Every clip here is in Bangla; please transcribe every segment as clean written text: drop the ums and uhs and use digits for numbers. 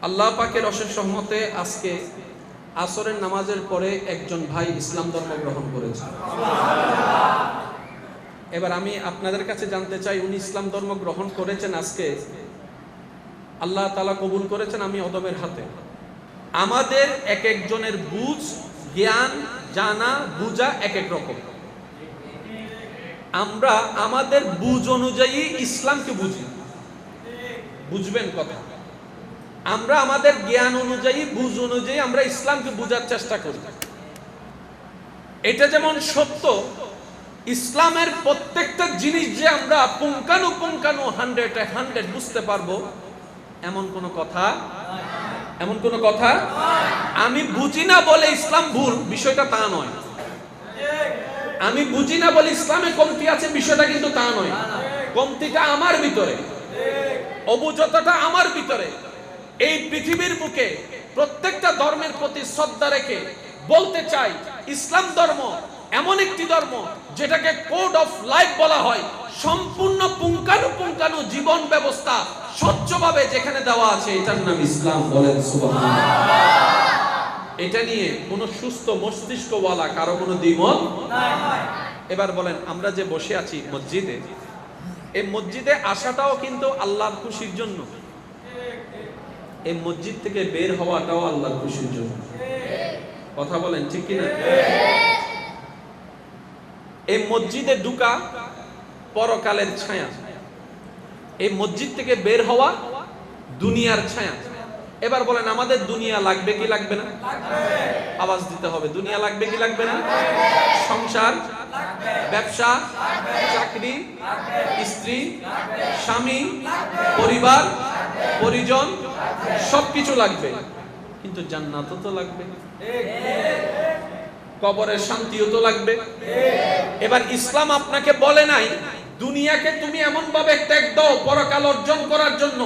আল্লাহ পাকের অশেষ রহমতে আজকে আসরের নামাজের পরে একজন ভাই ইসলাম ধর্ম গ্রহণ করেছে। এবার আমি আপনাদের কাছে জানতে চাই, উনি ইসলাম ধর্ম গ্রহণ করেছেন আজকে, আল্লাহ তাআলা কবুল করেছেন আমি অদমের হাতে। আমাদের এক একজনের বুঝ, জ্ঞান, জানা, বুঝা এক এক রকম। আমরা আমাদের বুঝ অনুযায়ী ইসলামকে বুঝি, বুঝবেন কথা। আমরা আমাদের জ্ঞান অনুযায়ী, বুঝ অনুযায়ী আমরা ইসলামকে বুঝার চেষ্টা করি। এটা যেমন সত্য, ইসলামের প্রত্যেকটা জিনিস যে আমরা পুঙ্খানুপুঙ্খানু 100 বুঝতে পারবো এমন কোনো কথা আমি বুঝি না বলে ইসলাম ভুল, বিষয়টা তা নয়। আমি বুঝি না বলে ইসলামে কমতি আছে, বিষয়টা কিন্তু তা নয়। কমতিটা আমার ভিতরে, অবুঝতাটা আমার ভিতরে। এই পৃথিবীর বুকে প্রত্যেকটা ধর্মের প্রতি শ্রদ্ধা রেখে বলতে চাই, ইসলাম ধর্ম এমন একটি ধর্ম যেটাকে কোড অফ লাইফ বলা হয়। সম্পূর্ণ পুঙ্খানুপুঙ্খানু জীবন ব্যবস্থা স্বচ্ছভাবে যেখানে দেওয়া আছে, এটার নাম ইসলাম। বলেন সুবহানাল্লাহ। এটা নিয়ে কোন সুস্থ মস্তিষ্কওয়ালা কারো কোনো দ্বিমত নাই। এবার বলেন, আমরা যে বসে আছি মসজিদে, এই মসজিদে আসাটাও কিন্তু আল্লাহর খুশির জন্য। এই মসজিদ থেকে বের হওয়াটাও আল্লাহর খুশির জন্য। কথা বলেন ঠিক কিনা? এই মসজিদে ঢুকা পরকালের ছায়া, এই মসজিদ থেকে বের হওয়া দুনিয়ার ছায়া। এবার বলেন, আমাদের দুনিয়া লাগবে কি লাগবে না? আওয়াজ দিতে হবে, দুনিয়া লাগবে কি লাগবে না? সংসার, ব্যবসা, চাকরি, স্ত্রী, স্বামী, পরিবার, পরিজন, সবকিছু লাগবে। কিন্তু জান্নাতও তো লাগবে, কবরের শান্তিও তো লাগবে। এবার ইসলাম আপনাকে বলে নাই দুনিয়াকে তুমি এমন ভাবে ত্যাগ দাও পরকাল অর্জন করার জন্য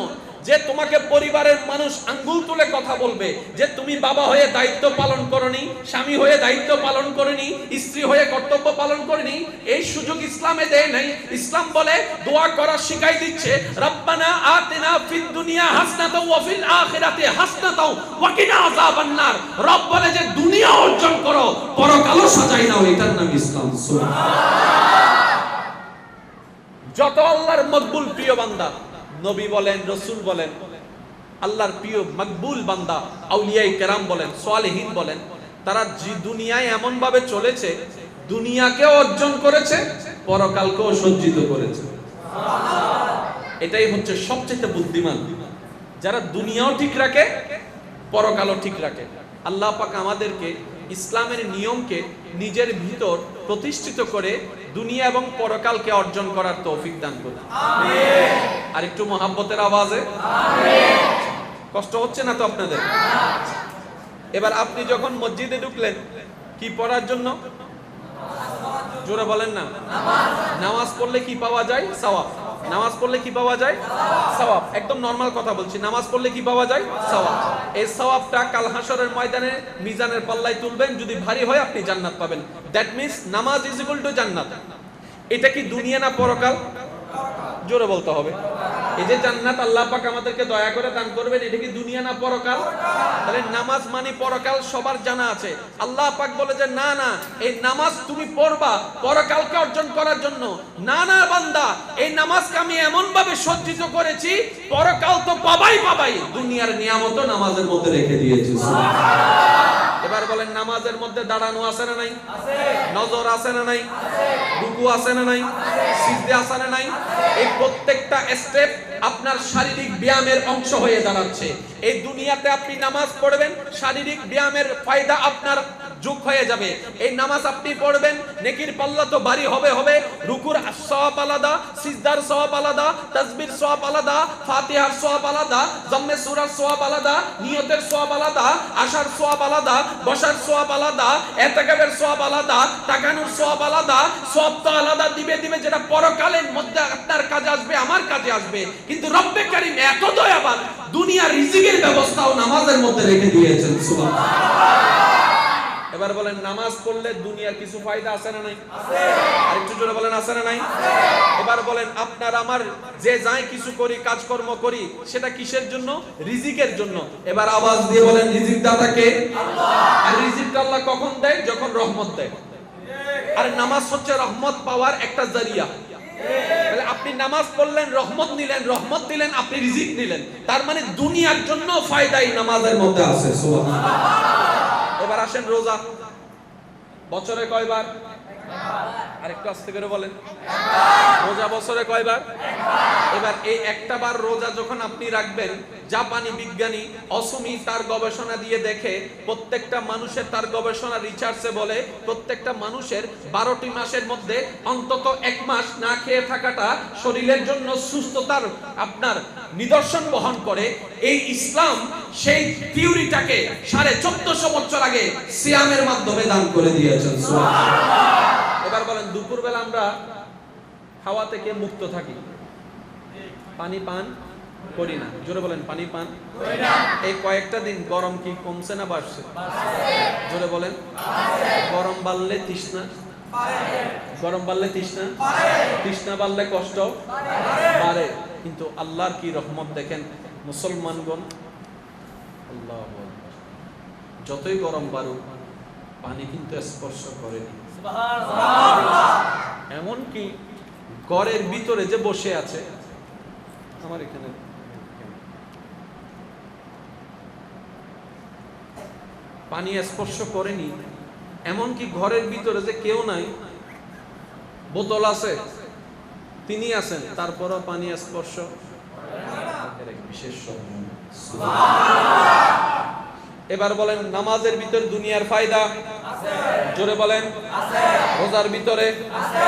যে তোমাকে পরিবারের মানুষ আঙ্গুল তুলে কথা বলবে যে তুমি বাবা হয়ে দায়িত্ব পালন করনি, স্বামী হয়ে দায়িত্ব পালন করনি, স্ত্রী হয়ে কর্তব্য পালন করনি। এই সুযোগ ইসলামে দেয় নাই। ইসলাম বলে দোয়া করা শিখাই দিচ্ছে, রব্বানা আতিনা ফিদ দুনিয়া হাসনাতাও ওয়া ফিল আখিরাতি হাসনাতাও ওয়া কিনা আযাবান নার। রব বলে যে দুনিয়া অর্জন করো, পরকালও সাজাই নাও। এটার নাম ইসলাম। সুবহানাল্লাহ। যত আল্লাহর মকবুল প্রিয় বান্দা, নবী বলেন, রাসূল বলেন, আল্লাহর প্রিয় মকবুল বান্দা, আউলিয়ায়ে কেরাম বলেন, সালেহীন বলেন, তারা দুনিয়ায় এমন ভাবে চলেছে, দুনিয়াকে অর্জন করেছে, পরকালকেও সজ্জিত করেছে। এটাই হচ্ছে সবচেয়ে বুদ্ধিমান, যারা দুনিয়াও ঠিক রাখে, পরকালও ঠিক রাখে। আল্লাহ পাক আমাদেরকে ইসলামের নিয়মকে নিজের ভিতর প্রতিষ্ঠিত করে দুনিয়া এবং পরকালকে অর্জন করার তৌফিক দান করুন। আমিন। আর একটু মহাব্বতের আওয়াজে আমিন। কষ্ট হচ্ছে না তো আপনাদের? এবার আপনি যখন মসজিদে ঢুকলেন, কি পড়ার জন্য? জোরে বলেন না। নামাজ পড়লে কি পাওয়া যায়? সওয়াব। নামাজ পড়লে কি পাওয়া যায়? সওয়াব। একদম নরমাল কথা বলছি, নামাজ পড়লে কি পাওয়া যায়? সওয়াব। এই সওয়াবটা কাল হাশরের ময়দানে মিজানের পাল্লায় তুলবেন, যদি ভারী হয় আপনি জান্নাত পাবেন। দ্যাট মিন্স নামাজ ইজ ইকুয়াল টু জান্নাত। এটা কি দুনিয়া না পরকাল? জোরে বলতে হবে। এই যে জান্নাত আল্লাহ পাক আমাদেরকে দয়া করে দান করবেন, এটা কি দুনিয়া না পরকাল? তাহলে নামাজ মানে পরকাল সবার জানা আছে। আল্লাহ পাক বলে যে না না, এই নামাজ তুমি পড়বা পরকালকে অর্জন করার জন্য। না না বান্দা, এই নামাজকে আমি এমন ভাবে সজ্জিত করেছি, পরকাল তো পাবাই, দুনিয়ার নিয়ামতও নামাজের মধ্যে রেখে দিয়েছি। এবার বলেন, নামাজের মধ্যে দাঁড়ানো আছে না নাই? আছে। নজর আছে না নাই? আছে। রুকু আছে না নাই? সিজদা আছে না নাই? এই প্রত্যেকটা স্টেপ আপনার শারীরিক ব্যায়ামের অংশ হয়ে দাঁড়াচ্ছে। এই দুনিয়াতে আপনি নামাজ পড়বেন, শারীরিক ব্যায়ামের ফায়দা আপনার যোগ হয়ে যাবে। এই নামাজ আপনি পড়বেন, নেকির পাল্লা তো ভারী হবে। রুকুর সওয়াব আলাদা, সিজদার সওয়াব আলাদা, তাসবির সওয়াব আলাদা, ফাতিহার সওয়াব আলাদা, জাম্মে সূরার সওয়াব আলাদা, নিয়তের সওয়াব আলাদা, আশার সওয়াব আলাদা, বসার সওয়াব আলাদা, ইতিকাফের সওয়াব আলাদা, তাকানোর সওয়াব আলাদা। সওয়াব তো আলাদা দিবে, যেটা পরকালের মধ্যে আপনার কাজে আসবে, আমার কাজে আসবে। কিন্তু রব্বে কারীম এত দয়াবান, দুনিয়ার রিজিকের ব্যবস্থাও নামাজের মধ্যে রেখে দিয়েছেন। সুবহানাল্লাহ। এবার বলেন নামাজ পড়লে দুনিয়ার কিছু ফায়দা আছে না নাই? আরেকটু জোরে বলেন আছে না নাই? এবার বলেন আপনার আমার যে যাই কিছু করি, কাজকর্ম করি, সেটা কিসের জন্য? রিজিকের জন্য। এবার আওয়াজ দিয়ে বলেন রিজিক দাতা কে? আল্লাহ। আর রিজিকটা আল্লাহ কখন দেয়? যখন রহমত দেয়। আর নামাজ হচ্ছে রহমত পাওয়ার একটা জারিয়া। তাহলে আপনি নামাজ পড়লেন, রহমত নিলেন, রহমত দিলেন, আপনি রিজিক নিলেন। তার মানে দুনিয়ার জন্য ফায়দাই নামাজের মধ্যে আছে। সুবহানাল্লাহ। এবার আসেন রোজা। বছরে কয়বার? আরেকটু আস্তে করে বলেন। রোজা বছরে কয়বার? এবার এই একটা বার রোজা যখন আপনি রাখবেন, জাপানি বিজ্ঞানী অসুমি তার গবেষণা দিয়ে দেখে প্রত্যেকটা মানুষের, তার গবেষণা রিসার্চে বলে প্রত্যেকটা মানুষের 12টি মাসের মধ্যে অন্তত 1 মাস না খেয়ে থাকাটা শরীরের জন্য সুস্থতার আপনার নিদর্শন বহন করে। এই ইসলাম সেই থিওরিটাকে 1450 বছর আগে সিয়ামের মাধ্যমে দান করে দিয়েছেন। সুবহানাল্লাহ। এবার বলেন দুপুরবেলা আমরা খাওয়া থেকে মুক্ত থাকি, পানি পান করি না। জোরে বলেন পানি পান করি না। এই কয়েকটা দিন গরম কি কমছে না বাড়ছে? জোরে বলেন। গরম বাড়লে তৃষ্ণা, গরম বাড়লে তৃষ্ণা, তৃষ্ণা বাড়লে কষ্ট বাড়ে। কিন্তু আল্লাহর কি রহমত দেখেন মুসলমানগণ, আল্লাহ যতই গরম বাড়ুক পানি কিন্তু স্পর্শ করেনি। এমনকি ঘরের ভিতরে যে বসে আছে, আমার এখানে পানি স্পর্শ করেনি, এমনকি ঘরের ভিতরে যে কেউ নাই, বোতল আছে, তিনি আছেন, তারপরও পানি স্পর্শ বিশেষ। এবার বলেন নামাজের ভিতরে দুনিয়ার ফায়দা আছে? জোরে বলেন আছে। রোজার ভিতরে আছে,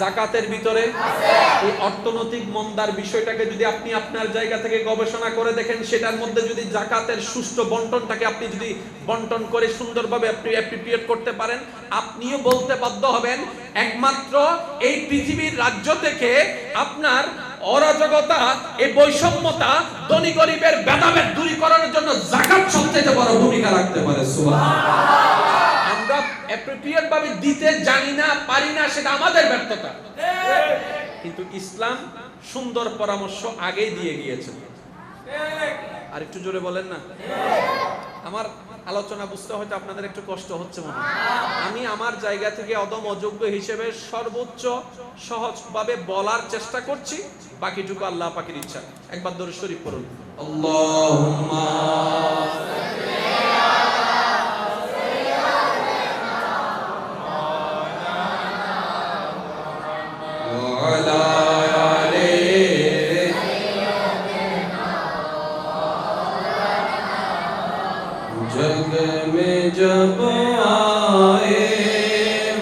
যাকাতের ভিতরে আছে। এই অর্থনৈতিক মন্দার বিষয়টাকে যদি আপনি আপনার জায়গা থেকে গবেষণা করে দেখেন, সেটার মধ্যে যদি যাকাতের সুষ্ঠু বন্টনটাকে আপনি যদি বন্টন করে সুন্দরভাবে আপনি অ্যাপ্রিপিয়েট করতে পারেন, আপনিও বলতে বাধ্য হবেন একমাত্র এই পৃথিবীর রাজ্য থেকে আপনার অরাজকতা, এই বৈষম্যতা, ধনী গরিবের ভেদাভেদ দূরীকরণের জন্য যাকাত সবচেয়ে বড় ভূমিকা রাখতে পারে। সুবহানাল্লাহ। আমরা অ্যাপ্রোপ্রিয়েট ভাবে দিতে জানি না, পারি না, সেটা আমাদের ব্যর্থতা। কিন্তু ইসলাম সুন্দর পরামর্শ আগেই দিয়ে গিয়েছে। আর একটু জোরে বলেন না। আমার আলোচনা বুঝতে হয়তো আপনাদের একটু কষ্ট হচ্ছে মনে হয়। আমি আমার জায়গা থেকে অদম অযোগ্য হিসেবে সর্বোচ্চ সহজভাবে বলার চেষ্টা করছি, বাকিটুকু আল্লাহ পাকের ইচ্ছা। একবার দরুদ শরীফ পড়ুন। আল্লাহুম্মা जग में जब आए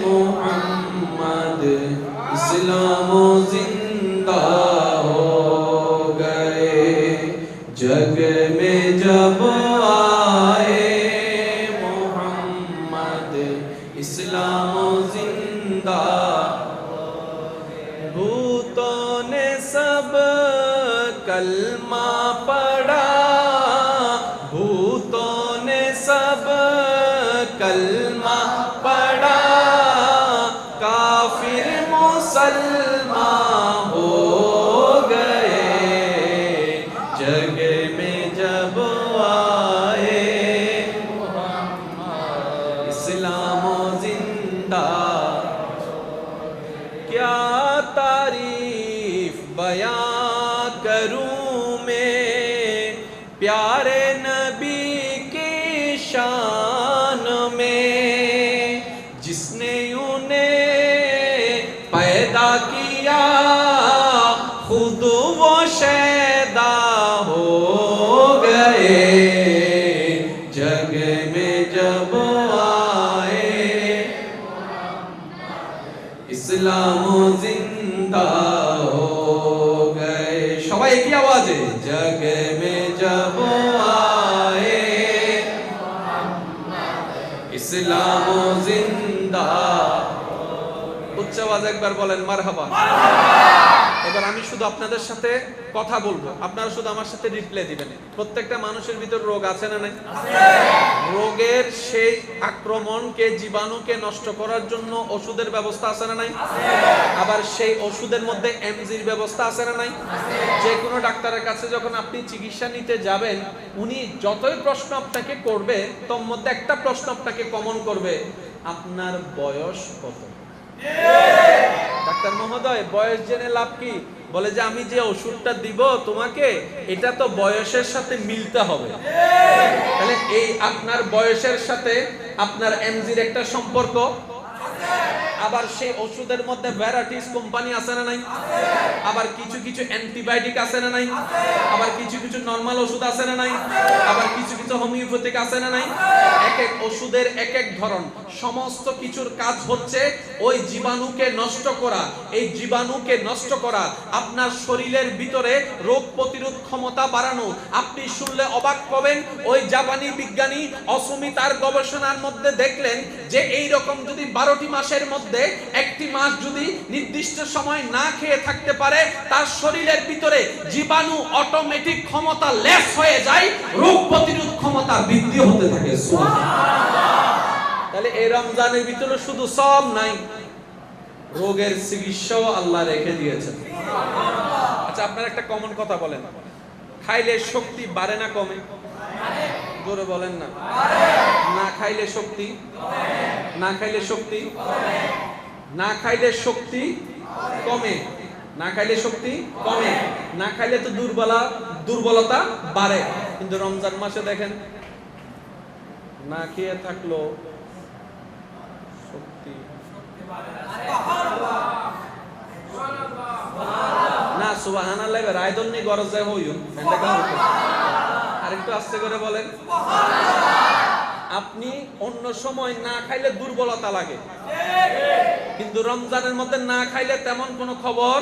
मोहम्मद इस्लाम जिंदा हो गए। जग में जब आए मोहम्मद इस्लाम जिंदा हो गए। भूतों ने सब कलमा पढ़ा, भूतों ने सब कलमा पढ़ा, काफिर मुसलमान हो गए। जग में जब आए इस्लाम जिंदा। क्या तारीफ बयां करूं मैं प्यारे नबी की शान में, जिसने उन्हें पैदा किया खुद वो शैदा हो गए। जग में जब आए इस्लाम जिंदा हो गए। সবাই কি আওয়াজে जग में जब आए इस्लाम जिंदा। উচ্চ আওয়াজ একবার বলেন মারহাবা। এবার আমি শুধু আপনাদের সাথে কথা বলবো, আপনারা শুধু আমার সাথে রিপ্লাই দিবেন। প্রত্যেকটা মানুষের ভিতর রোগ আছে না নাই? রোগের সেই আক্রমণকে, জীবাণুকে নষ্ট করার জন্য ওষুধের ব্যবস্থা আছে না নাই? আবার সেই ওষুধের মধ্যে এমজির ব্যবস্থা আছে না নাই? যে কোনো ডাক্তারের কাছে যখন আপনি চিকিৎসা নিতে যাবেন, উনি যতই প্রশ্ন আপনাকে করবে, তোর মধ্যে একটা প্রশ্ন আপনাকে কমন করবে, আপনার বয়স কত? ডাক্তার মহোদয়, বয়স জেনে লাভ কি? বলে যে আমি যে ওষুধটা দিব তোমাকে, এটা তো বয়সের সাথে মিলতে হবে। তাহলে এই আপনার বয়সের সাথে আপনার এমজির একটা সম্পর্ক। আবার সেই ওষুধের মধ্যে ভ্যারাইটিস কোম্পানি আছে না নাই? আবার কিছু কিছু অ্যান্টিবায়োটিক আছে না নাই? আবার কিছু কিছু নরমাল ওষুধ আছে না নাই? আবার কিছু কিছু হোমিওপ্যাথিক আছে না নাই? এক এক ওষুধের এক এক ধরন। সমস্ত কিছুর কাজ হচ্ছে ওই জীবাণুকে নষ্ট করা। এই জীবাণুকে নষ্ট করা, আপনার শরীরের ভিতরে রোগ প্রতিরোধ ক্ষমতা বাড়ানো। আপনি শুনলে অবাক হবেন, ওই জাপানি বিজ্ঞানী অসমি তার গবেষণার মধ্যে দেখলেন যে এই রকম যদি 12টি মাসের মধ্যে একটি মাস যদি নির্দিষ্ট সময় না খেয়ে থাকতে পারে, তার শরীরের ভিতরে জীবাণু অটোমেটিক ক্ষমতা লেস হয়ে যায়, রোগ প্রতিরোধ ক্ষমতা বৃদ্ধি হতে থাকে। তাহলে এই রমজানের ভিতরে শুধু সব নাই, রোগের চিকিৎসাও আল্লাহ রেখে দিয়েছেন। আচ্ছা, আপনারা একটা কমন কথা বলেন, খাইলে শক্তি বাড়ে না কমে? জোরে বলেন না। না খাইলে শক্তি, না খাইলে শক্তি, না খাইলে শক্তি কমে, না খাইলে শক্তি কমে, না খাইলে তো দুর্বলতা বাড়ে। কিন্তু রমজান মাসে দেখেন, না খেয়ে থাকলো শক্তি না। সুবহানাল্লাহ, রায়দন্নি গরজ যায় হইউন, এটা কেন হচ্ছে? আরেকটু আস্তে করে বলেন। আপনি অন্য সময় না খাইলে দুর্বলতা লাগে, কিন্তু রমজানের মধ্যে না খাইলে তেমন কোনো খবর।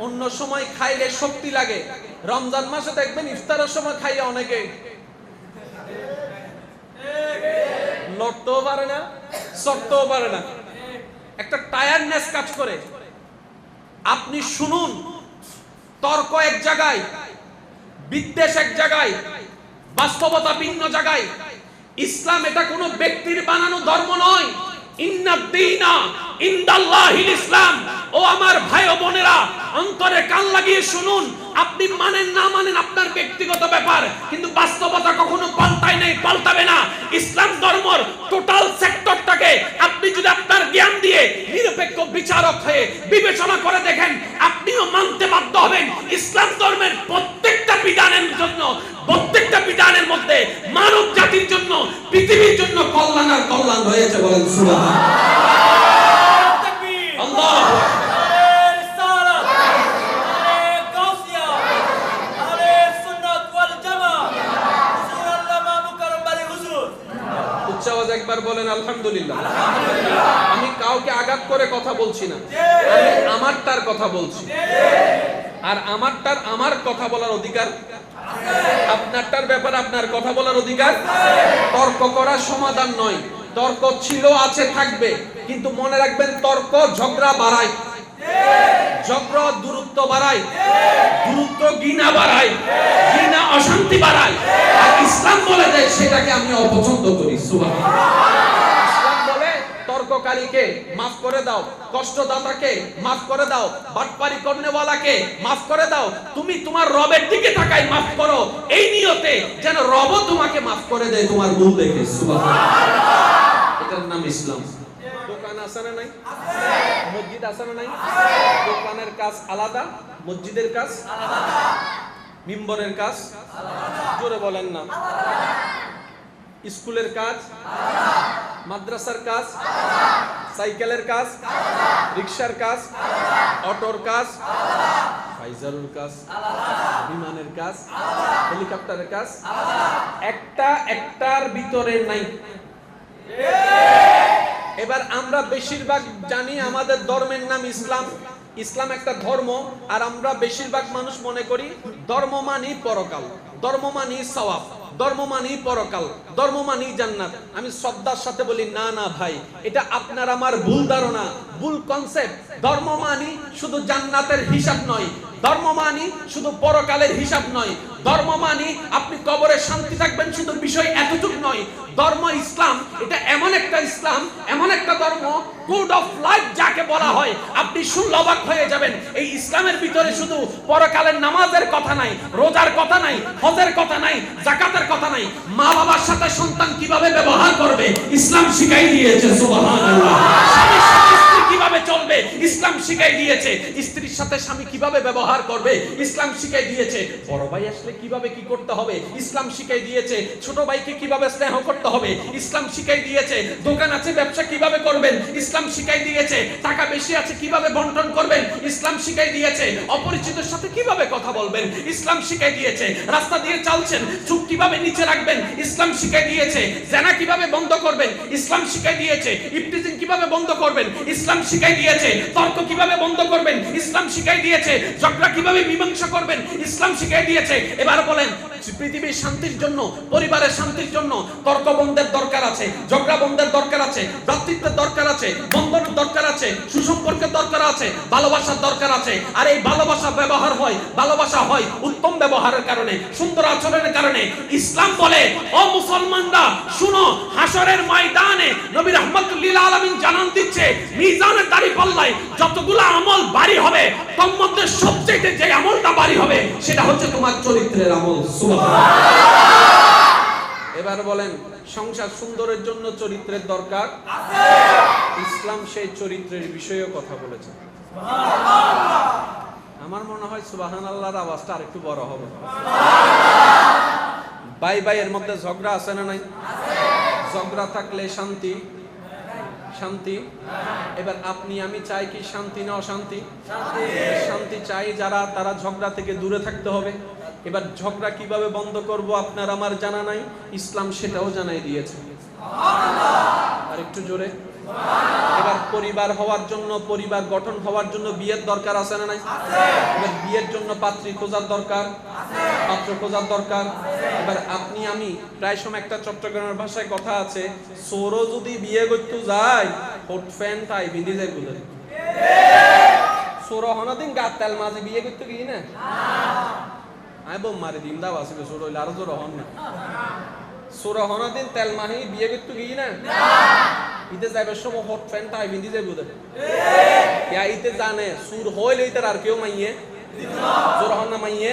অন্য সময় খাইলে শক্তি লাগে, রমজান মাসে দেখবেন ইফতারের সময় খাইয়ে অনেকে লড়তেও পারে না, চড়তেও পারে না, একটা টায়ারনেস কাজ করে। আপনি শুনুন, তর্ক এক জায়গায়, বিদ্বেষ এক জায়গায়, বাস্তবতা ভিন্ন জায়গায়। ইসলাম এটা কোনো ব্যক্তির বানানো ধর্ম নয়। ইন্নাদ-দীনা ইনদাল্লাহিল ইসলাম। ও আমার ভাই ও বোনেরা, অন্তরে কান লাগিয়ে শুনুন, আপনি মানেন না মানেন আপনার ব্যক্তিগত ব্যাপার, কিন্তু বাস্তবতা কখনো পাল্টায় নাই, পাল্টাবে না। ইসলাম ধর্মের টোটাল সেক্টরটাকে আপনি যদি আপনার জ্ঞান দিয়ে নিরপেক্ষ বিচারক হয়ে বিবেচনা করে দেখেন, আপনিও মানতে বাধ্য হবেন ইসলাম ধর্মের প্রত্যেকটা বিধানের জন্য, প্রত্যেকটা বিধানের মধ্যে মানব জাতির জন্য, পৃথিবীর জন্য কল্যাণ আর কল্যাণ রয়েছে। বলেন সুবহানাল্লাহ। আল্লাহু আকবার। একবার বলেন আলহামদুলিল্লাহ। আমি কাউকে আঘাত করে কথা বলছি না, আমি আমারটার কথা বলছি। আর আমারটার আমার কথা বলার অধিকার, আপনারটার ব্যাপারে আপনার কথা বলার অধিকার। তর্ক করা সমাধান নয়, তর্ক ছিল, আছে, থাকবে, কিন্তু মনে রাখবেন তর্ক ঝগড়া বাড়ায়, ঝগড়া দূরত্ব বাড়ায়, দূরত্ব ঘৃণা বাড়ায়, ঘৃণা অশান্তি বাড়ায়। আর ইসলাম বলে দেয় সেটাকে আমি অপছন্দ করি। সুবহানাল্লাহ। ইসলাম বলে তর্ককারীকে মাফ করে দাও, কষ্টদাতাকে মাফ করে দাও, বাটপারি করনেওয়ালাকে মাফ করে দাও। তুমি তোমার রবের দিকে তাকাই মাফ করো, এই নিয়তে যেন রব তোমাকে মাফ করে দেয় তোমার ভুল দেখে। সুবহানাল্লাহ। এটার নাম ইসলাম। দোকান আছে না নাই? মসজিদ আছে না নাই? দোকানের কাজ আলাদা, মসজিদের কাজ আলাদা, মিম্বরের কাজ আলাদা, জোরে বলেন না। স্কুলের কাজ আলাদা, মাদ্রাসার কাজ আলাদা, সাইকেলের কাজ আলাদা, রিকশার কাজ আলাদা, অটোর কাজ আলাদা, ফাইজারুর কাজ আলাদা, বিমানের কাজ আলাদা, হেলিকপ্টারের কাজ আলাদা। একটা একটার ভিতরে নাই। এবার আমরা বেশিরভাগ জানি আমাদের ধর্মের নাম ইসলাম, ইসলাম একটা ধর্ম, আর আমরা বেশিরভাগ মানুষ মনে করি ধর্ম মানি পরকাল, ধর্ম মানি সওয়াব, ধর্ম মানেই পরকাল, ধর্ম মানেই জান্নাত। আমি শ্রদ্ধার সাথে বলি না না ভাই, এটা আপনার আমার ভুল ধারণা, ভুল কনসেপ্ট। ধর্ম মানি শুধু জান্নাতের হিসাব নয়, ধর্ম মানি শুধু পরকালের হিসাব নয়, ধর্ম মানি আপনি কবরে শান্তি থাকবেন শুধু বিষয় এতটুকু নয়। ধর্ম ইসলাম এটা এমন একটা ইসলাম, এমন একটা ধর্ম, কোড অফ লাইফ যাকে বলা হয়, আপনি শুনলে অবাক হয়ে যাবেন। এই ইসলামের ভিতরে শুধু পরকালের নামাজের কথা নাই, রোজার কথা নাই, হজের কথা নাই, যাকাতের কথা নাই, মা বাবার সাথে সন্তান কিভাবে ব্যবহার করবে ইসলাম শিখাই দিয়েছে। সুবহানাল্লাহ। স্বামীর সাথে স্ত্রী কিভাবে চলবে ইসলাম শিখাই দিয়েছে। স্ত্রীর সাথে স্বামী কিভাবে ব্যবহার করবে ইসলাম শিখাই দিয়েছে। বড় ভাই আসলে কিভাবে কি করতে হবে ইসলাম শিখাই দিয়েছে। ছোট ভাইকে কিভাবে স্নেহ করতে হবে ইসলাম শিখাই দিয়েছে। দোকান আছে, ব্যবসা কিভাবে করবেন ইসলাম শিখাই দিয়েছে। টাকা বেশি আছে কিভাবে বন্টন করবেন ইসলাম শিখাই দিয়েছে। অপরিচিতের সাথে কিভাবে কথা বলবেন ইসলাম শিখাই দিয়েছে। রাস্তা দিয়ে চলছেন, চুপ কিভাবে নিচে রাখবেন ইসলাম শিখাই দিয়েছে। জেনা কিভাবে বন্ধ করবেন ইসলাম শিখাই দিয়েছে। ইফটিজিং কিভাবে বন্ধ করবেন ইসলাম শিখাই দিয়েছে। তর্ক কিভাবে বন্ধ করবেন ইসলাম শিখাই দিয়েছে। ঝগড়া কিভাবে মীমাংসা করবেন ইসলাম শিখাই দিয়েছে। এবার বলেন, পৃথিবীর শান্তির জন্য, পরিবারের শান্তির জন্য তর্ক বন্ধের দরকার আছে, ঝগড়া বন্ধের দরকার আছে, ভ্রাতৃত্বের দরকার আছে, বন্ধনের দরকার আছে, সুসম্পর্কের দরকার আছে, ভালোবাসার দরকার আছে। আর এই ভালোবাসা ব্যবহার হয়, ভালোবাসা হয় উত্তম ব্যবহারের কারণে, সুন্দর আচরণের কারণে। ইসলাম বলে, ও মুসলমানরা শুনো, হাসরের ময়দানে নবী রাহমাতুল লিল আলামিন জানান দিচ্ছে, মিজানের দাঁড়িপাল্লায় যতগুলো আমল ভারী হবে, তার মধ্যে সবচেয়ে যে আমলটা ভারী হবে সেটা হচ্ছে তোমার চরিত্রের আমল। এবার বলেন, সংসার সুন্দরের জন্য চরিত্রের দরকার আছে। ইসলাম সেই চরিত্রের বিষয়ে কথা বলেছে। আমার মনে হয় সুবহানাল্লাহর আওয়াজটা আরেকটু বড় হবে। ভাই ভাইয়ের মধ্যে ঝগড়া আছে না নাই? ঝগড়া থাকলে শান্তি, শান্তি। এবার আপনি আমি চাই কি শান্তি না অশান্তি? শান্তি চাই যারা, তারা ঝগড়া থেকে দূরে থাকতে হবে। এবার ঝগড়া কিভাবে বন্ধ করব আপনার আমার জানা নাই, ইসলাম সেটাও জানাই দিয়েছে। আর একটু জোরে। এবার পরিবার হওয়ার জন্য, পরিবার গঠন হওয়ার জন্য বিয়ের দরকার আছে না নাই? এবার বিয়ের জন্য পাত্রী খোঁজার দরকার, পাত্র খোঁজার দরকার। এবার আপনি আমি প্রায় সময় একটা চট্টগ্রামের ভাষায় কথা আছে, সোরো যদি বিয়ে করতে যায় হোট ফ্যান তাই বিধি যায় বলে। সোরো হনাদিন গাত তেল মাঝে বিয়ে করতে গিয়ে না আই বোম মারি দিন দাও আসবে সোর হইলে আরো জোর হন না। সোর হনাদিন তেল মাহি বিয়ে করতে গিয়ে না ইতে যাইবার সময় হট ফ্যান তাই বিধি যায় বলে। ইতে জানে সুর হইলে ইতার আর কেউ মাইয়ে জোর হন না মাইয়ে।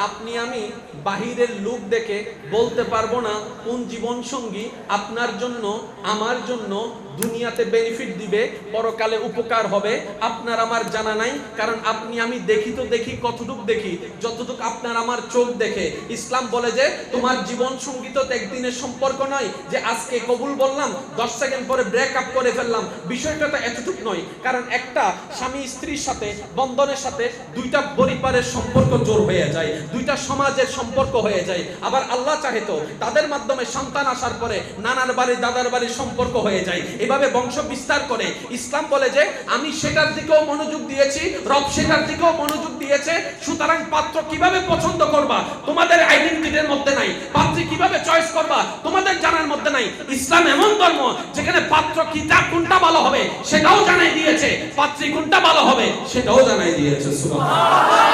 আপনি আমি বাহিরের লোক দেখে বলতে পারবো না কোন জীবন সঙ্গী আপনার জন্য আমার জন্য দুনিয়াতে বেনিফিট দিবে, পরকালে উপকার হবে, আপনার আমার জানা নাই। কারণ আপনি আমি দেখি তো দেখি, কতটুক দেখি, যতটুক আপনার আমার চোখ দেখে। ইসলাম বলে যে তোমার জীবন সঙ্গী তো একদিনের সম্পর্ক নয় যে আজকে কবুল বললাম 10 সেকেন্ড পরে ব্রেকআপ করে ফেললাম, বিষয়টা তো এতটুক নয়। কারণ একটা স্বামী স্ত্রীর সাথে বন্ধনের সাথে দুইটা পরিবারের সম্পর্ক জোর হয়ে যায়, দুইটা সমাজের সম্পর্ক হয়ে যায়। আবার আল্লাহ চাহে তো তাদের মাধ্যমে সন্তান আসার পরে নানার বাড়ি দাদার বাড়ির সম্পর্ক হয়ে যায়, এভাবে বংশ বিস্তার করে। ইসলাম বলে যে আমি সেটার দিকেও মনোযোগ দিয়েছি, রব সেটার দিকেও মনোযোগ দিয়েছে। সুতরাং পাত্র কিভাবে পছন্দ করবা তোমাদের আইডেন্টিটির মধ্যে নাই, পাত্রী কিভাবে চয়েস করবা তোমাদের জানার মধ্যে নাই। ইসলাম এমন ধর্ম যেখানে পাত্র কিটা কোনটা ভালো হবে সেটাও জানাই দিয়েছে, পাত্রী কোনটা ভালো হবে সেটাও জানাই দিয়েছে। সুবহানাল্লাহ।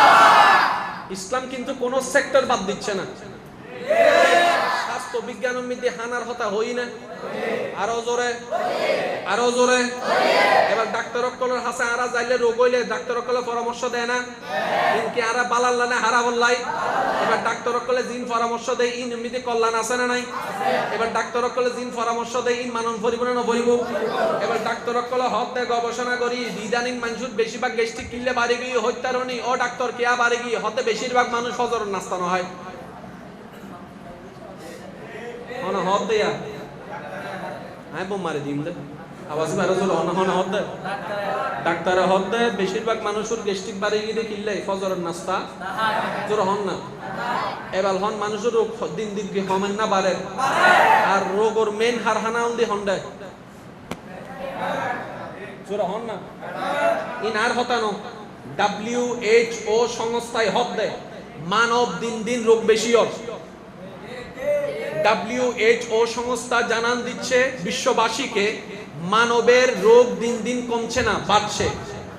ইসলাম কিন্তু কোন সেক্টর বাদ দিচ্ছে না। স্বাস্থ্য বিজ্ঞান মিতে হানার হতা হই না, আরো জোরে, আরো জোরে। এবার ডাক্তার কলের হাসে আরা যাইলে রোগ হইলে ডাক্তার কলে পরামর্শ দেয় না, ইনকে আরা বালাল্লা না হারা বললাই। এবার ডাক্তার কলে জিন পরামর্শ দেয়, ইন মিতে কল্যাণ আছে না নাই? এবার ডাক্তার কলে জিন পরামর্শ দেয়, ইন মানন ভরিব না নভরিব। এবার ডাক্তার কলে হক দেয় গবেষণা করি, ইদানিং মানুষের বেশিরভাগ গ্যাস্ট্রিক কিনলে বাড়ি গিয়ে হত্যারণী ও ডাক্তার কেয়া বাড়ি গিয়ে হতে বেশিরভাগ মানুষ ফজর নাস্তানো হয়। হন হদ দেয়া হ্যাঁ বোম মারি দিম দে আওয়াজ বাইরে চলো। হন হন হদ দে ডাক্তার হদ দে বেশিরভাগ মানুষের গ্যাস্ট্রিক বাড়ি গিয়ে কিনলে ফজরের নাস্তা জোর হন না। এবার হন মানুষের রোগ দিন দিন কি হমেন না বাড়ে, আর রোগর মেন হার হানা উন্দি হন দেয় জোর হন না। ইন আর হতানো WHO সংস্থায় হদ দেয় মানব দিন দিন রোগ বেশি হর। WHO সংস্থা জানান দিচ্ছে বিশ্ববাসীকে, মানবের রোগ দিন দিন কমছে না, বাড়ছে।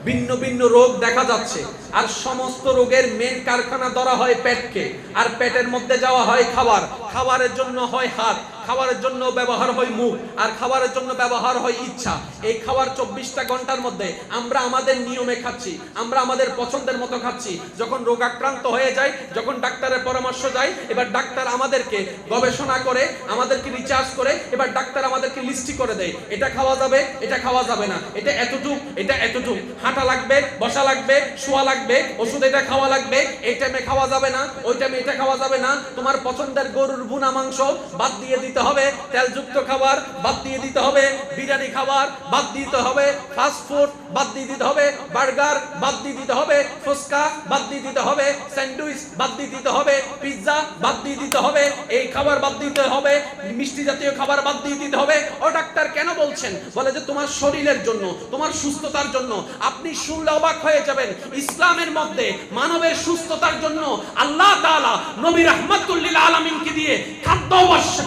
ভিন্ন ভিন্ন রোগ দেখা যাচ্ছে, আর সমস্ত রোগের মেন কারখানা ধরা হয় পেটকে, আর পেটের মধ্যে যাওয়া হয় খাবার, খাবারের জন্য হয় হাত, খাবারের জন্য ব্যবহার হয় মুখ, আর খাবারের জন্য ব্যবহার হয় ইচ্ছা। এই খাবার 24টা ঘন্টার মধ্যে আমরা আমাদের নিয়মে খাচ্ছি, আমরা আমাদের পছন্দের মতো খাচ্ছি। যখন রোগাক্রান্ত হয়ে যায়, যখন ডাক্তারের পরামর্শ যায়, এবার ডাক্তার আমাদেরকে গবেষণা করে, আমাদেরকে রিসার্চ করে, এবার ডাক্তার আমাদেরকে লিস্টি করে দেয়, এটা খাওয়া যাবে, এটা খাওয়া যাবে না, এটা এতটুক, এটা এতটুক, হাঁটা লাগবে, বসা লাগবে, শোয়া লাগবে, ওষুধ এটা খাওয়া লাগবে, এই টাইমে খাওয়া যাবে না, ওই টাইমে এটা খাওয়া যাবে না, তোমার পছন্দের গরুর ভুনা মাংস বাদ দিয়ে দিতে হবে, তেলযুক্ত খাবার বাদ দিয়ে দিতে হবে, বিরিয়ানি খাবার বাদ দিতে হবে, ফাস্ট ফুড বাদ দিয়ে দিতে হবে, বার্গার বাদ দিয়ে দিতে হবে, ফুচকা বাদ দিয়ে দিতে হবে, স্যান্ডউইচ বাদ দিয়ে দিতে হবে, পিৎজা বাদ দিয়ে দিতে হবে, এই খাবার বাদ দিতে হবে, মিষ্টি জাতীয় খাবার বাদ দিয়ে দিতে হবে। ও ডাক্তার কেন বলছেন? বলে যে তোমার শরীরের জন্য, তোমার সুস্থতার জন্য। আপনি শুনলে অবাক হয়ে যাবেন, ইসলামের মধ্যে মানবের সুস্থতার জন্য আল্লাহ তাআলা নবী রাহমাতুল লিল আলামিনকে দিয়ে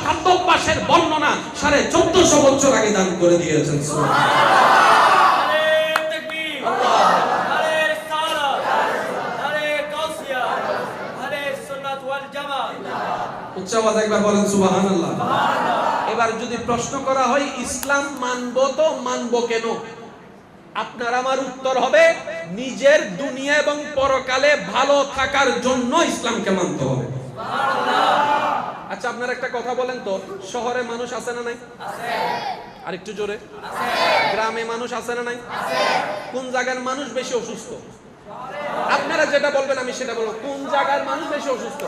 খাদ্যাভ্যাসের বর্ণনা 1450 বছর আগে দান করে দিয়েছেন। এবার যদি প্রশ্ন করা হয় ইসলাম মানবো তো মানবো কেন, আপনার আমার উত্তর হবে নিজের দুনিয়া এবং পরকালে ভালো থাকার জন্য ইসলামকে মানতে হবে। আচ্ছা, আপনারা একটা কথা বলেন তো, শহরে মানুষ আছে না নাই? আর একটু জোরে। গ্রামে মানুষ আছে না নাই? কোন জায়গার মানুষ বেশি অসুস্থ? আপনারা যেটা বলবেন আমি সেটা বলবো, কোন জায়গার মানুষ বেশি অসুস্থ?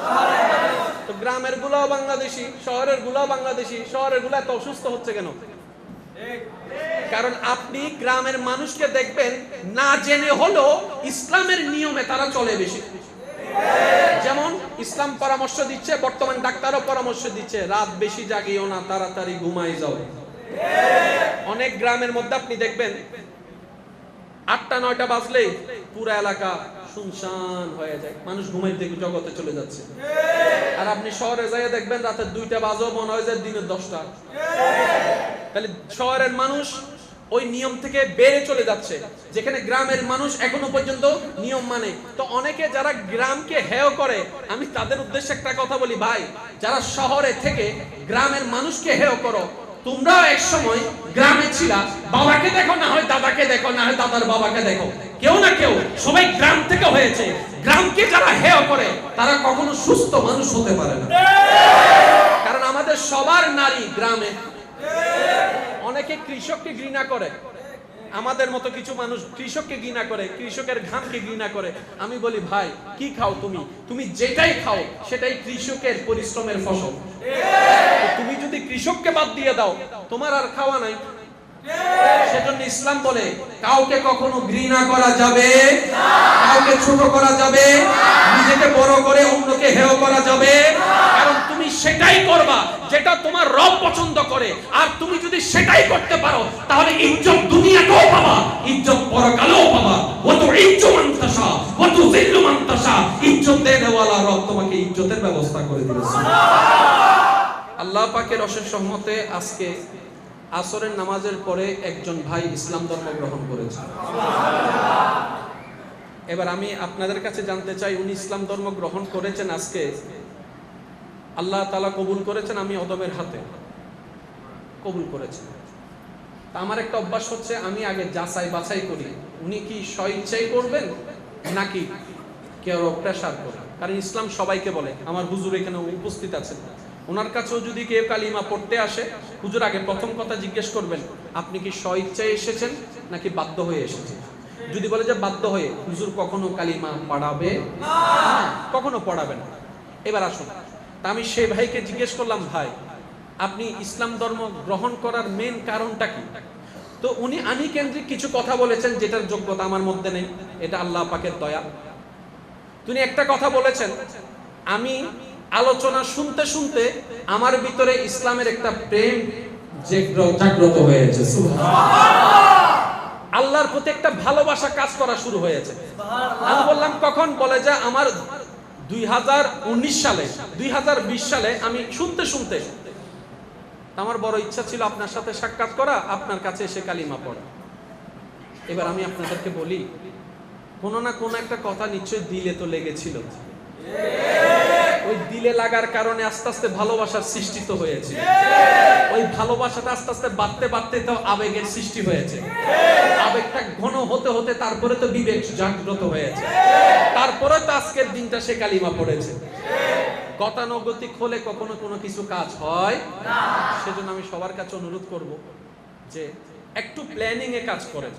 তো গ্রামের গুলাও বাংলাদেশি, শহরের গুলাও বাংলাদেশি। শহরের গুলা এত অসুস্থ হচ্ছে কেন? কারণ আপনি গ্রামের মানুষকে দেখবেন না জেনে হলো ইসলামের নিয়মে তারা চলে বেশি। যেমন ইসলাম পরামর্শ দিচ্ছে, বর্তমান ডাক্তারও পরামর্শ দিচ্ছে, রাত বেশি জাগিও না, তাড়াতাড়ি ঘুমাই যাও। অনেক গ্রামের মধ্যে আপনি দেখবেন 8টা-9টা বাজলেই পুরো এলাকা শুনশান হয়ে যায়, মানুষ ঘুমাইতে জগতে চলে যাচ্ছে। আর আপনি শহরে যাই দেখবেন রাতের 2টা বাজেও মনে হয় যে দিনের 10টা। তাহলে শহরের মানুষ ওই নিয়ম থেকে বেড়ে চলে যাচ্ছে, যেখানে গ্রামের মানুষ এখনো পর্যন্ত নিয়ম মানে। তো অনেকে যারা গ্রামকে হেয় করে, আমি তাদের উদ্দেশ্যে একটা কথা বলি, ভাই যারা শহরে থেকে গ্রামের মানুষকে হেয় করো, তোমরাও এক সময় গ্রামে ছিলা, বাবাকে দেখো, না হয় দাদাকে দেখো, না হয় দাদার বাবাকে দেখো, কেউ না কেউ সবাই গ্রাম থেকে হয়েছে। গ্রামকে যারা হেয় করে তারা কখনো সুস্থ মানুষ হতে পারে না, কারণ আমাদের সবার নারী গ্রামে। অনেকে কৃষককে ঘৃণা করে, আমাদের মতো কিছু মানুষ কৃষককে ঘৃণা করে, কৃষকের ঘামকে ঘৃণা করে। আমি বলি ভাই কি খাও তুমি? তুমি যেটাই খাও সেটাই কৃষকের পরিশ্রমের ফসল। তুমি যদি কৃষককে বাদ দিয়ে দাও, তোমার আর খাওয়া নাই। সেজন্য ইসলাম বলে কাউকে কখনো ঘৃণা করা যাবে না, কাউকে ছোট করা যাবে না, নিজেকে বড় করে অন্যকে হেয় করা যাবে না। কারণ তুমি সেটাই করবা যেটা তোমার রব পছন্দ করে, আর তুমি যদি সেটাই করতে পারো তাহলে ইজ্জত দুনিয়াতেও পাবা, ইজ্জত পরকালেও পাবা। ওয়া তুইজ্জু মান তাশা ওয়া তুযিল্লু মান তাশা। ইজ্জত দেওয়ালা রব তোমাকে ইজ্জতের ব্যবস্থা করে দিবে। সুবহানাল্লাহ। আল্লাহ পাকের অশেষ রহমতে আজকে আসরের নামাজের পরে একজন ভাই ইসলাম ধর্ম গ্রহণ করেছে। এবার আমি আপনাদের কাছে জানতে চাই, উনি ইসলাম ধর্ম গ্রহণ করেছেন আজকে, আল্লাহ তাআলা কবুল করেছেন, আমি অদবের হাতে কবুল করেছেন। তা আমার একটা অভ্যাস হচ্ছে, আমি আগে যাচাই বাছাই করি উনি কি স্বইচ্ছাই করবেন নাকি কেউ প্রেশার করে। কারণ ইসলাম সবাইকে বলে, আমার হুজুর এখানে উপস্থিত আছেন, ওনার কাছেও যদি কেউ কালিমা পড়তে আসে, হুজুর আগে প্রথম কথা জিজ্ঞেস করবেন আপনি কি স্বইচ্ছায় এসেছেন নাকি বাধ্য হয়ে এসেছেন। যদি বলে যে বাধ্য হয়ে, হুজুর কখনো কালিমা পড়াবে না, কখনো পড়াবে না। এবার আসুন, তা আমি সেই ভাইকে জিজ্ঞেস করলাম, ভাই আপনি ইসলাম ধর্ম গ্রহণ করার মেন কারণটা কি? তো উনি আনিকেন্দ্রিক কিছু কথা বলেছেন যেটার যোগ্যতা আমার মধ্যে নেই, এটা আল্লাহ পাকের দয়া। তিনি একটা কথা বলেছেন, আমি আলোচনা শুনতে শুনতে আমার ভিতরে ইসলামের একটা প্রেম জাগ্রত হয়েছে। সুবহানাল্লাহ। আল্লাহর প্রতি একটা ভালোবাসা কাজ করা শুরু হয়েছে। আমি বললাম কখন? বলে যে আমার 2019 সালে 2020 সালে আমি শুনতে শুনতে আমার বড় ইচ্ছা ছিল আপনার সাথে সাক্ষাৎ করা, আপনার কাছে এসে কালিমা পড়া। এবার আমি আপনাদেরকে বলি, কোনো না কোনো একটা কথা নিশ্চয়ই দিলে তো লেগেছিল। ওই দিলে লাগার কারণে আস্তে আস্তে ভালোবাসার সৃষ্টি তো হয়েছে। ওই ভালোবাসাটা আস্তে আস্তে বাড়তে বাড়তে তো আবেগের সৃষ্টি হয়েছে। আবেগটা ঘন হতে হতে তারপরে তো বিবেক জাগ্রত হয়েছে। তারপরে তো আজকের দিনটা সে কালিমা পড়েছে। গতানুগতিক হলে কখনো কোনো কিছু কাজ হয় না। সেজন্য আমি সবার কাছে অনুরোধ করব যে একটু প্ল্যানিং এ কাজ করেন।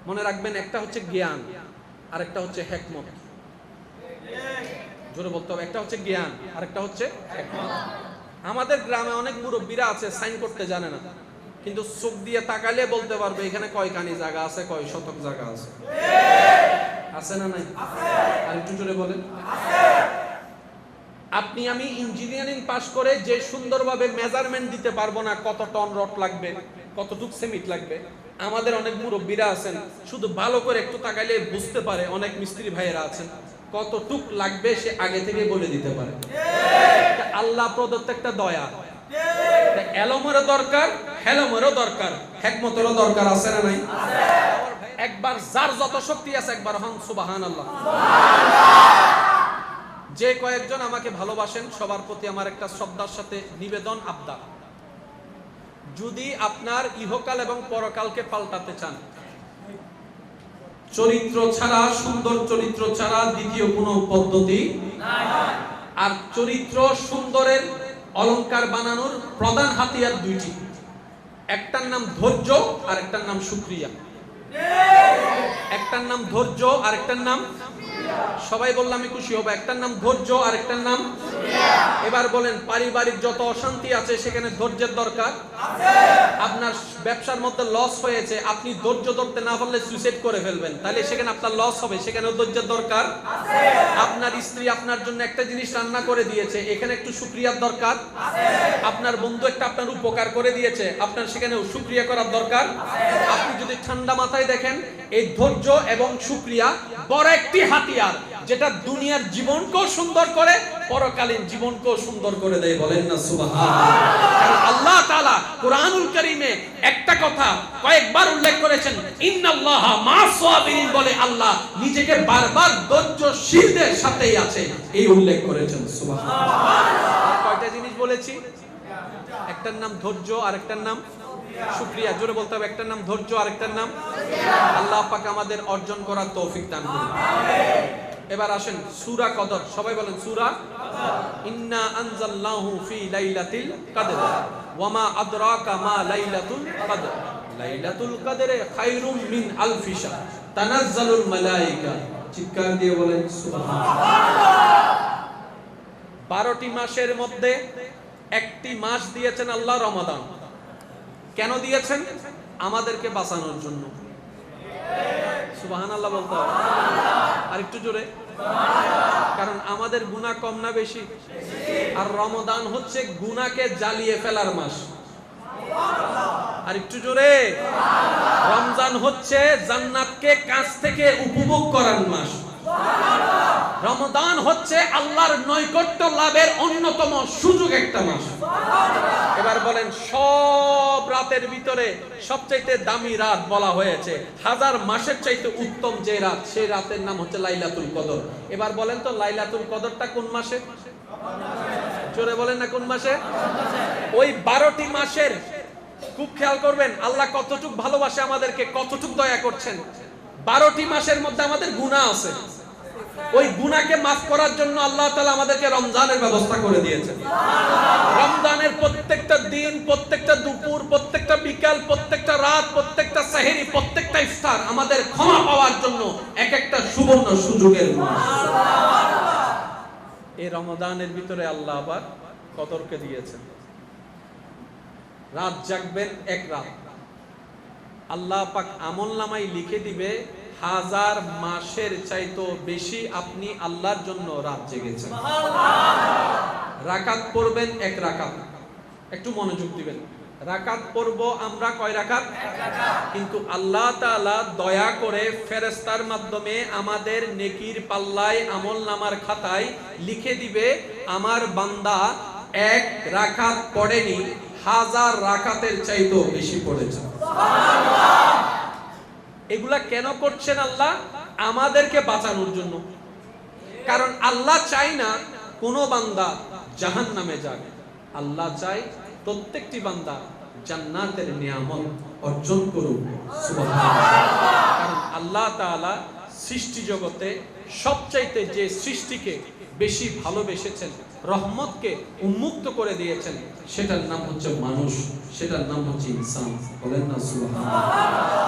মনে রাখবেন, একটা হচ্ছে জ্ঞান আর একটা হচ্ছে হিকমত। জোরে বলতে হবে, একটা হচ্ছে জ্ঞান আর একটা হচ্ছে হিকমত। আমাদের গ্রামে অনেক মুরব্বীরা আছে সাইন করতে জানে না, কিন্তু চোখ দিয়ে তাকালে বলতে পারবে এখানে কয় কানি জায়গা আছে, কয় শতক জায়গা আছে। আছে না নাই? আর একটু জোরে বলেন। আপনি আমি ইঞ্জিনিয়ারিং পাশ করে যে সুন্দরভাবে মেজারমেন্ট দিতে পারবো না কত টন রড লাগবে, কতটুক সিমেন্ট লাগবে, আমাদের অনেক মুরব্বীরা আছেন শুধু ভালো করে একটু তাকাইলে বুঝতে পারে। অনেক মিস্ত্রি ভাইয়েরা আছেন কতটুক লাগবে সে আগে থেকে বলে দিতে পারে। আল্লাহ প্রদত্ত একটা দয়া। এলমেরও দরকার, হেলমেরও দরকার, হিকমতেরও দরকার। আছে না নাই? একবার যার যত শক্তি আছে একবার হন সুবহানাল্লাহ। যে কয়েকজন আমাকে ভালোবাসেন সবার প্রতি আমার একটা শ্রদ্ধার সাথে নিবেদন, আবদার, যদি আপনার ইহকাল এবং পরকালকে পাল্টাতে চান, চরিত্র ছাড়া, সুন্দর চরিত্র ছাড়া দ্বিতীয় কোনো পদ্ধতি নাই। আর চরিত্র সুন্দরের অলংকার বানানোর প্রধান হাতিয়ার দুইটি, একটার নাম ধৈর্য আর একটার নাম শুকরিয়া। একটার নাম ধৈর্য আর একটার নাম, সবাই বললে আমি খুশি হব, একটার নাম ধৈর্য আর একটার নাম। এবার বলেন, পারিবারিক যত অশান্তি আছে সেখানে ধৈর্যের দরকার। আপনার ব্যবসার মধ্যে লস হয়েছে, আপনি ধৈর্য ধরতে না পারলে সুইসাইড করে ফেলবেন, তাহলে সেখানে আপনার লস হবে, সেখানেও ধৈর্যের দরকার। আপনার স্ত্রী আপনার জন্য একটা জিনিস রান্না করে দিয়েছে, এখানে একটু শুকরিয়ার দরকার। আপনার বন্ধু একটা আপনার উপকার করে দিয়েছে, আপনার সেখানেও শুকরিয়া করার দরকার। আপনি যদি ঠান্ডা মাথায় দেখেন, এই ধৈর্য এবং শুকরিয়া বড় একটি হাতিয়ার, যেটা দুনিয়ার জীবনকেও সুন্দর করে, পরকালীন জীবনকেও সুন্দর করে দেয়। বলেন না সুবহানাল্লাহ। কারণ আল্লাহ তাআলা কুরআনুল কারীমে একটা কথা কয়েকবার উল্লেখ করেছেন, ইন্নাল্লাহা মা'আস সাবিরিন, বলে আল্লাহ নিজেকে বারবার ধৈর্যশীলদের সাথেই আছে, এই উল্লেখ করেছেন। সুবহানাল্লাহ। কয়টা জিনিস বলেছি? একটার নাম ধৈর্য আর একটার নাম শুকরিয়া। জোরে বলতে হবে, একটার নাম ধৈর্য আর একটার নাম শুকরিয়া। আল্লাহ পাক আমাদের অর্জন করার তৌফিক দান করুন। এবার আসেন সূরা কদর, সবাই বলেন সূরা কদর। ইন্না আনজালনাহু ফি লাইলাতিল কদর ওয়া মা আদরাকা মা লাইলাতুল কদর লাইলাতুল কদরে খায়রুম মিন আলফি শাহর তানাজ্জালুল মালায়েকা। চিৎকার দিয়ে বলেন সুবহানাল্লাহ। 12টি মাসের মধ্যে একটি মাস দিয়েছেন আল্লাহ, রমাদান। কেন দিয়েছেন? আমাদেরকে বাঁচানোর জন্য। সুবহানাল্লাহ বলতে হবে, আর একটু জোরে। কারণ আমাদের গুনাহ কম না বেশি? আর রমাদান হচ্ছে গুনাহকে জ্বালিয়ে ফেলার মাস। আর একটু জোরে। রমজান হচ্ছে জান্নাতকে কাছ থেকে উপভোগ করার মাস। রমাদান হচ্ছে আল্লাহর নৈকট্য লাভের অন্যতম সুযোগ একটা মাস। এবার বলেন, সব রাতের ভিতরে সবচাইতে দামি রাত বলা হয়েছে, হাজার মাসের চাইতে উত্তম যে রাত, সেই রাতের নাম হচ্ছে লাইলাতুল কদর। এবার বলেন তো, লাইলাতুল কদরটা কোন মাসে? জোরে বলেন না, কোন মাসে? ওই 12টি মাসের খুব খেয়াল করবেন আল্লাহ কতটুক ভালোবাসে আমাদেরকে, কতটুক দয়া করছেন। 12টি মাসের মধ্যে আমাদের গুনাহ আছে, ওই গুনাহকে মাফ করার জন্য আল্লাহ তাআলা আমাদেরকে রমজানের ব্যবস্থা করে দিয়েছেন। রমজানের প্রত্যেকটা দিন, প্রত্যেকটা দুপুর, প্রত্যেকটা বিকাল, প্রত্যেকটা রাত, প্রত্যেকটা সেহরি, প্রত্যেকটা ইফতার আমাদের ক্ষমা পাওয়ার জন্য এক একটা সুবর্ণ সুযোগের মাস। এই রমজানের ভিতরে আল্লাহ আবার কদরকে দিয়েছেন। রাত জাগবেন এক রাত, আল্লাহ পাক আমলনামায় লিখে দিবে 1000 মাসের চাইতো বেশি আপনি আল্লাহর জন্য রাত জেগেছেন। রাকাত পড়বেন এক রাকাত, একটু মনোযোগ দিবেন। রাকাত পড়ব আমরা কয় রাকাত? কিন্তু আল্লাহ তাআলা দয়া করে ফেরেশতার মাধ্যমে আমাদের নেকির পাল্লায় আমলনামার খাতায় লিখে দিবে আমার বান্দা এক রাকাত পড়েনি, 1000 রাকাতের চাইতেও বেশি পড়েছে। সুবহানাল্লাহ। এগুলা কেন করছেন আল্লাহ? আমাদেরকে বাঁচানোর জন্য। কারণ আল্লাহ চায় না কোনো বান্দা জাহান্নামে যাক, আল্লাহ চায় প্রত্যেকটি বান্দা জান্নাতের নিয়ামত অর্জন করুক। সুবহানাল্লাহ। কারণ আল্লাহ তাআলা সৃষ্টি জগতে সবচাইতে যে সৃষ্টিকে বেশি ভালোবেসেছেন, রহমতকে উন্মুক্ত করে দিয়েছেন, সেটার নাম হচ্ছে মানুষ, সেটার নাম হচ্ছে ইনসান। বলেন না সুবহানাল্লাহ।